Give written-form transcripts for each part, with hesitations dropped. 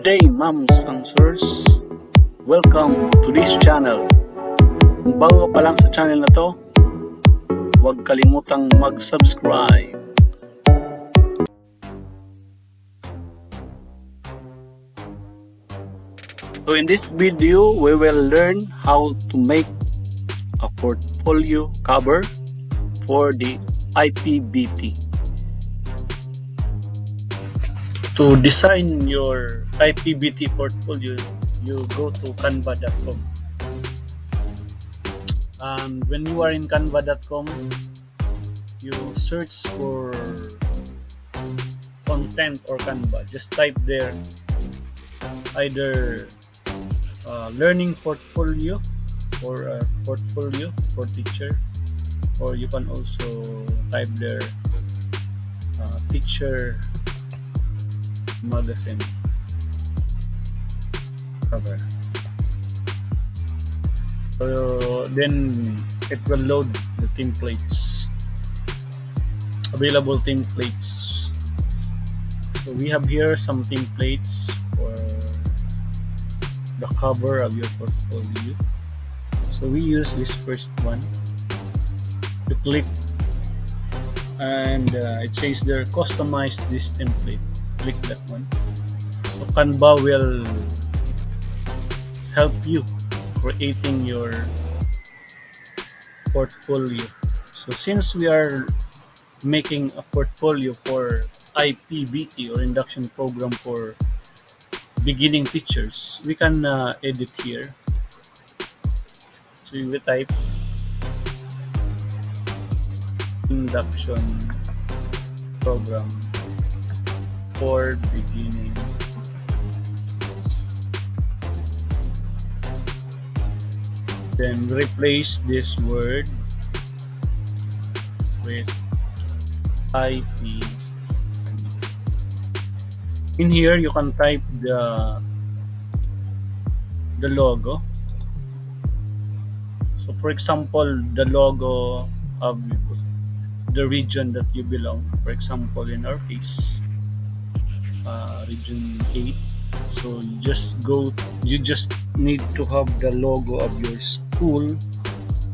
day, moms and sirs. Welcome to this channel. Kung bago pa lang sa channel na to, huwag kalimutang mag-subscribe. So in this video, we will learn how to make a portfolio cover for the IPBT. To design your IPBT portfolio, you go to canva.com. And when you are in canva.com, you search for content or Canva. Just type there either learning portfolio or portfolio for teacher, or you can also type there teacher magazine cover. So then it will load the templates, available templates. So we have here some templates for the cover of your portfolio. So we use this first one. You click and it says there, customize this template. Click that one. So Canva will help you creating your portfolio. So since we are making a portfolio for IPBT or induction program for beginning teachers, we can edit here. So we type induction program for beginning. Then replace this word with IP. In here you can type the logo. So for example, the logo of the region that you belong. For example, in our case, region 8. So you just need to have the logo of your school,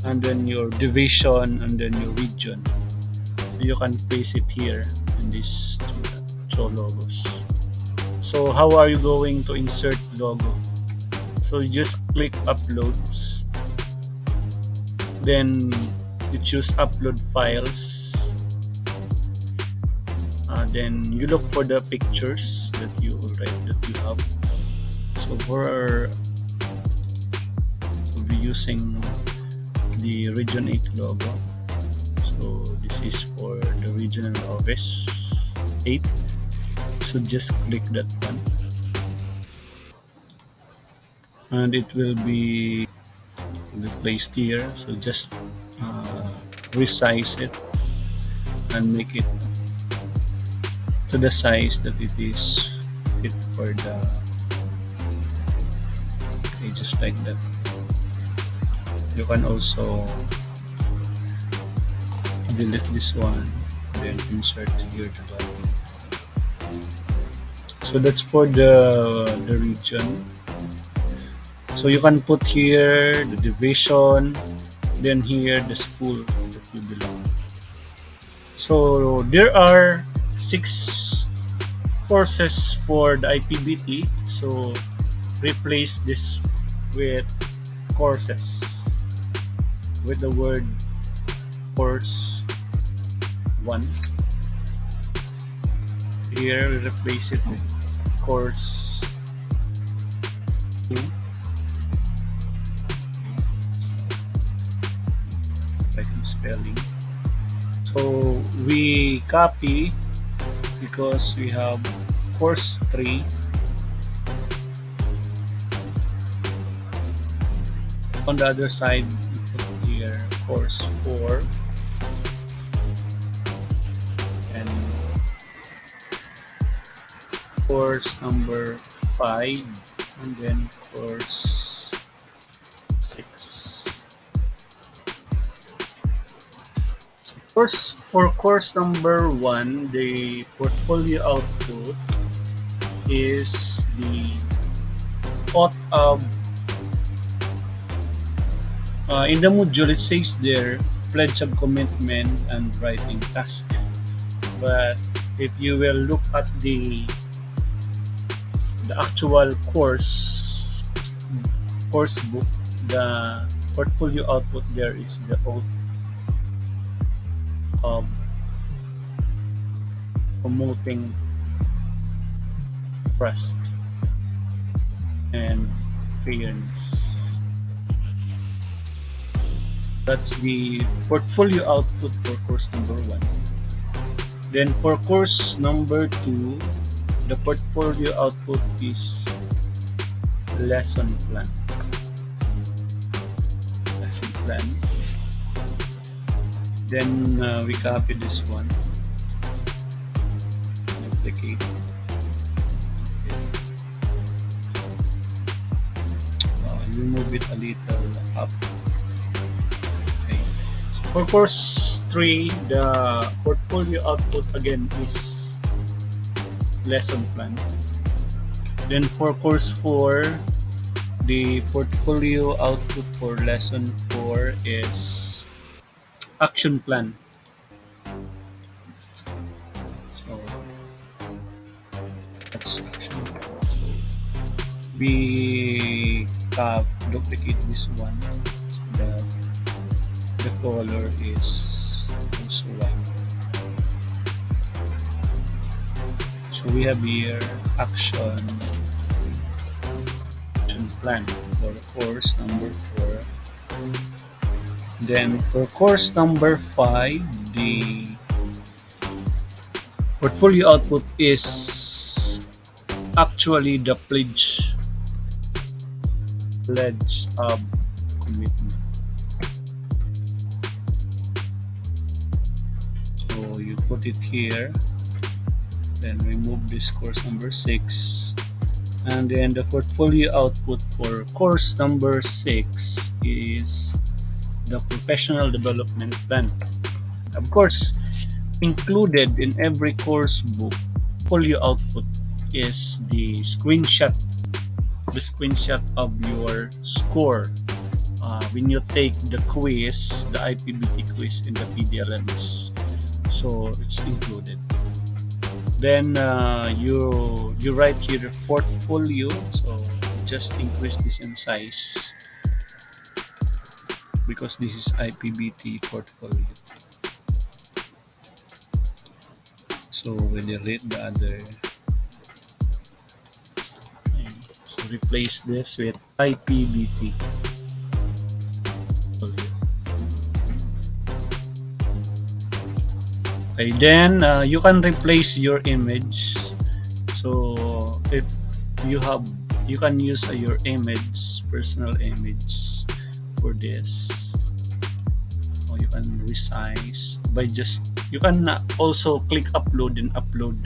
and then your division, and then your region. So you can place it here in these two logos. So how are you going to insert logo? So you just click uploads, then you choose upload files. Then you look for the pictures that you have. So we'll be using the region 8 logo. So this is for the regional office 8. So just click that one, and it will be placed here. So just resize it and make it to the size that it is fit for the, okay, just like that. You can also delete this one, then insert here the value. So that's for the region. So you can put here the division, then here the school that you belong. So there are 6 courses for the IPBT. So replace this with courses with the word course 1. Here we replace it with course 2. Like in spelling. So we copy because we have course 3. On the other side, we put here course 4 and course number 5, and then course 6. For course number 1, the portfolio output is the in the module it says there pledge of commitment and writing task. But if you will look at the actual course book, the portfolio output there is the oath of promoting trust and fairness. That's the portfolio output for course number one. Then for course number two, the portfolio output is lesson plan. Lesson plan. Then we copy this one, duplicate. You move it a little up. Okay. So for course 3, the portfolio output again is lesson plan. Then for course 4, the portfolio output for lesson 4 is action plan. So that's action plan. So we duplicate this one so that the color is also white. So we have here action plan for course number 4. Then for course number 5, the portfolio output is actually the pledge of commitment. So you put it here, then remove this course number 6, and then the portfolio output for course number 6 is the professional development plan. Of course, included in every course book portfolio output is the screenshot of your score when you take the quiz, the IPBT quiz in the PDLMS. So it's included. Then you write here portfolio. So just increase this in size because this is IPBT portfolio. So we delete the other. Okay. So replace this with IPBT portfolio. Okay, then you can replace your image. So if you can use your personal image for this, or you can resize by you can also click upload and upload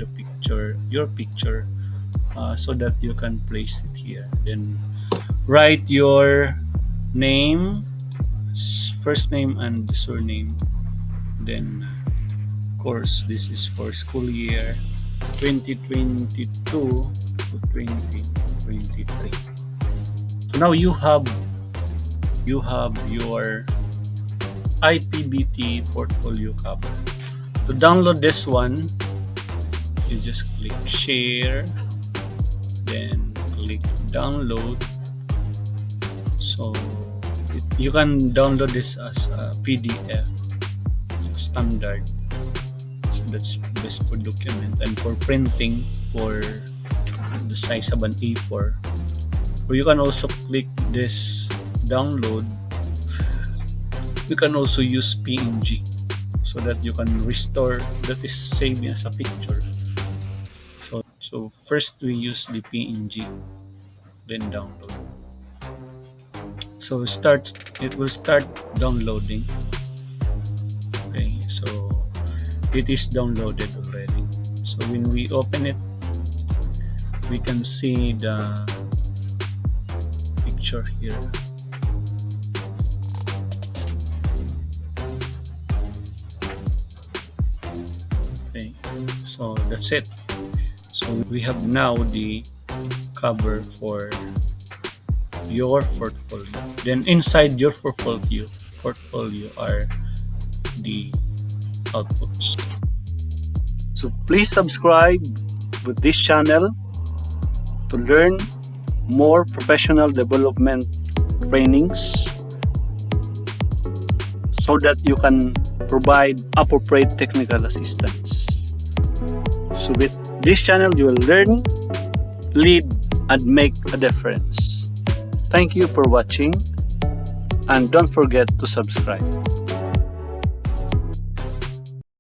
your picture, so that you can place it here. Then write your name, first name and surname. Then course, this is for school year 2022 to 2023. So now you have your IPBT portfolio cover. To download this one, you just click share, then click download. So you can download this as a PDF standard. So that's best for document, and for printing for the size of an A4. Or you can also click this download. You can also use PNG so that you can restore, that is saved as a picture. So first we use the PNG, then download. So it will start downloading. Okay, so it is downloaded already. So when we open it, we can see the picture here. Okay, so that's it. So we have now the cover for your portfolio. Then inside your portfolio are the outputs. So please subscribe with this channel to learn more professional development trainings so that you can provide appropriate technical assistance. So with this channel, you will learn, lead, and make a difference. Thank you for watching, and don't forget to subscribe.